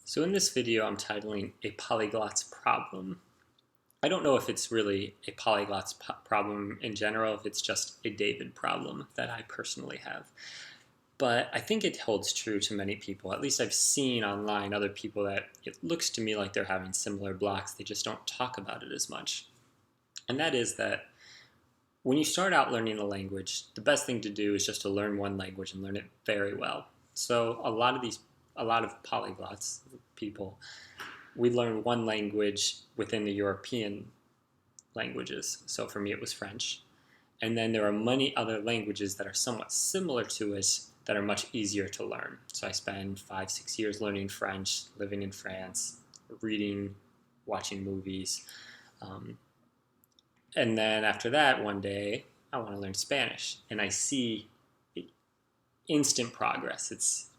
So in this video, I'm titling A Polyglot's Problem. I don't know if it's really a polyglot's problem in general, if it's just a David problem that I personally have. But I think it holds true to many people. At least I've seen online other people that it looks to me like they're having similar blocks. They just don't talk about it as much. And that is that when you start out learning a language, the best thing to do is just to learn one language and learn it very well. So a lot of polyglots people, we learn one language within the European languages. So for me, it was French. And then there are many other languages that are somewhat similar to it that are much easier to learn. So I spent 5-6 years learning French, living in France, reading, watching movies. And then after that, one day, I want to learn Spanish. And I see instant progress. It's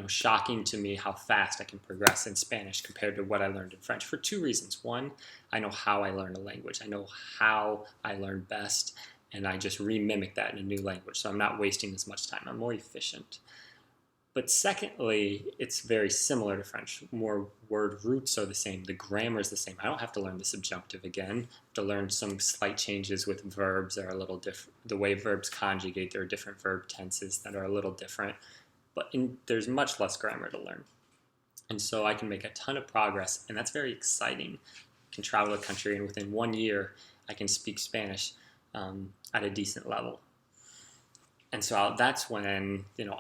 shocking to me how fast I can progress in Spanish compared to what I learned in French for two reasons. One, I know how I learn a language. I know how I learn best, and I just remimic that in a new language. So I'm not wasting as much time. I'm more efficient. But secondly, it's very similar to French. More word roots are the same. The grammar is the same. I don't have to learn the subjunctive again. I have to learn some slight changes with verbs that are a little different. The way verbs conjugate, there are different verb tenses that are a little different. But there's much less grammar to learn. And so I can make a ton of progress, and that's very exciting. I can travel the country, and within 1 year, I can speak Spanish at a decent level. And so that's when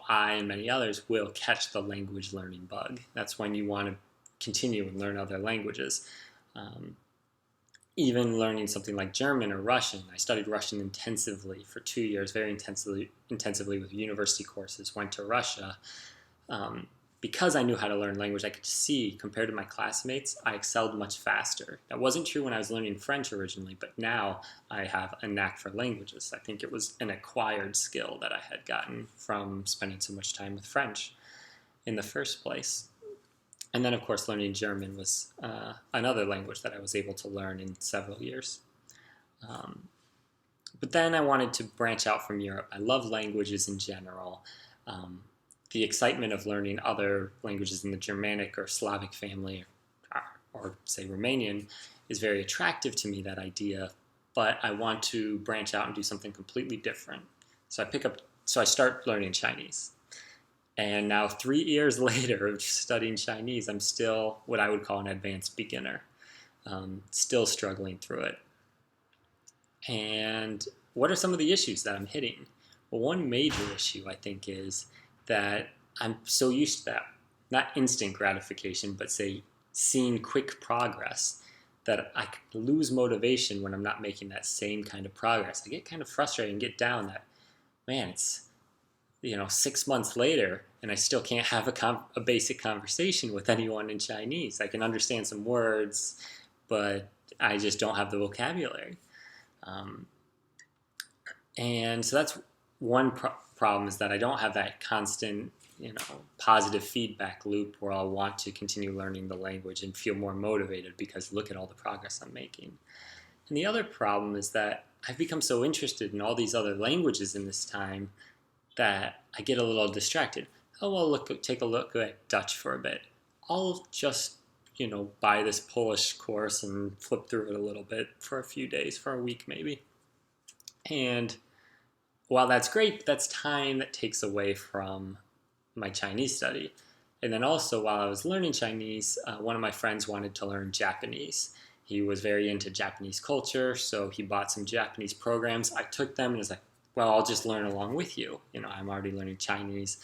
I and many others will catch the language learning bug. That's when you want to continue and learn other languages. Even learning something like German or Russian. I studied Russian intensively for 2 years, very intensively with university courses, went to Russia. Because I knew how to learn language, I could see, compared to my classmates, I excelled much faster. That wasn't true when I was learning French originally, but now I have a knack for languages. I think it was an acquired skill that I had gotten from spending so much time with French in the first place. And then, of course, learning German was another language that I was able to learn in several years. But then I wanted to branch out from Europe. I love languages in general. The excitement of learning other languages in the Germanic or Slavic family, or say Romanian, is very attractive to me, that idea. But I want to branch out and do something completely different. So I start learning Chinese. And now 3 years later of studying Chinese, I'm still what I would call an advanced beginner, still struggling through it. And what are some of the issues that I'm hitting? Well, one major issue, I think, is that I'm so used to that, not instant gratification, but say seeing quick progress, that I lose motivation when I'm not making that same kind of progress. I get kind of frustrated and get down that, man, it's 6 months later, and I still can't have a basic conversation with anyone in Chinese. I can understand some words, but I just don't have the vocabulary. And so that's one problem, is that I don't have that constant, positive feedback loop where I'll want to continue learning the language and feel more motivated because look at all the progress I'm making. And the other problem is that I've become so interested in all these other languages in this time that I get a little distracted. Oh, well, take a look at Dutch for a bit. I'll just, buy this Polish course and flip through it a little bit for a few days, for a week maybe. And while that's great, that's time that takes away from my Chinese study. And then also, while I was learning Chinese, one of my friends wanted to learn Japanese. He was very into Japanese culture, so he bought some Japanese programs. I took them and was like, well, I'll just learn along with you. I'm already learning Chinese,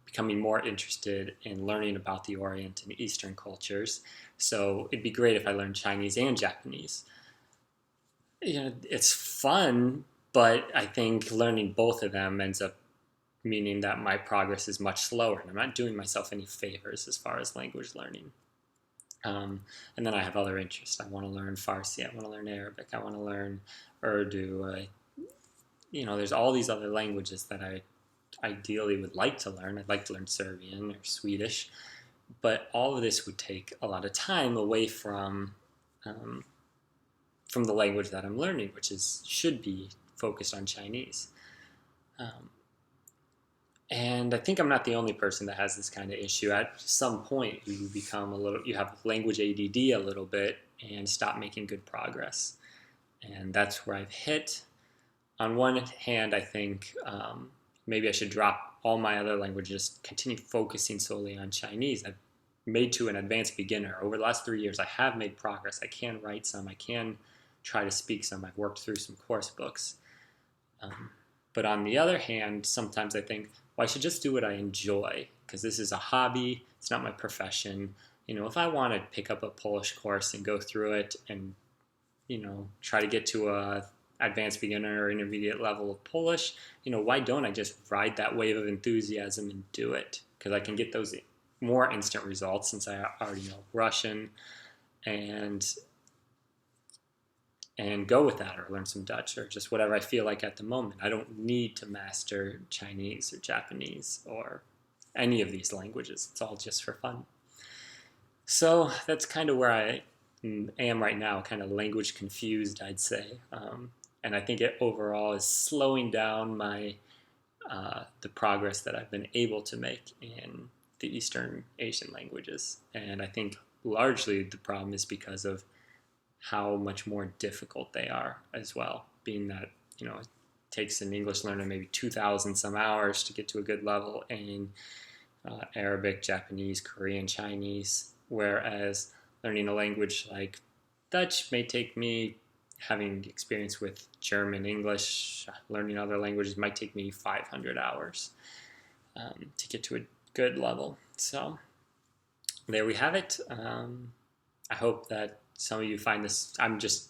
becoming more interested in learning about the Orient and Eastern cultures. So it'd be great if I learned Chinese and Japanese. It's fun, but I think learning both of them ends up meaning that my progress is much slower, and I'm not doing myself any favors as far as language learning. And then I have other interests. I want to learn Farsi. I want to learn Arabic. I want to learn Urdu. There's all these other languages that I ideally would like to learn. I'd like to learn Serbian or Swedish, but all of this would take a lot of time away from the language that I'm learning, which should be focused on Chinese. And I think I'm not the only person that has this kind of issue. At some point, you have language ADD a little bit and stop making good progress. And that's where I've hit. On one hand, I think maybe I should drop all my other languages, continue focusing solely on Chinese. I've made to an advanced beginner. Over the last 3 years, I have made progress. I can write some. I can try to speak some. I've worked through some course books. But on the other hand, sometimes I think, well, I should just do what I enjoy because this is a hobby. It's not my profession. If I want to pick up a Polish course and go through it and, try to get to a advanced beginner or intermediate level of Polish, why don't I just ride that wave of enthusiasm and do it? Because I can get those more instant results since I already know Russian and go with that, or learn some Dutch, or just whatever I feel like at the moment. I don't need to master Chinese or Japanese or any of these languages. It's all just for fun. So that's kind of where I am right now, kind of language confused, I'd say. And I think it overall is slowing down the progress that I've been able to make in the Eastern Asian languages. And I think largely the problem is because of how much more difficult they are as well, being that, it takes an English learner maybe 2,000 some hours to get to a good level in Arabic, Japanese, Korean, Chinese, whereas learning a language like Dutch may take me, having experience with German, English, learning other languages might take me 500 hours to get to a good level. So there we have it. I hope that some of you find this, I'm just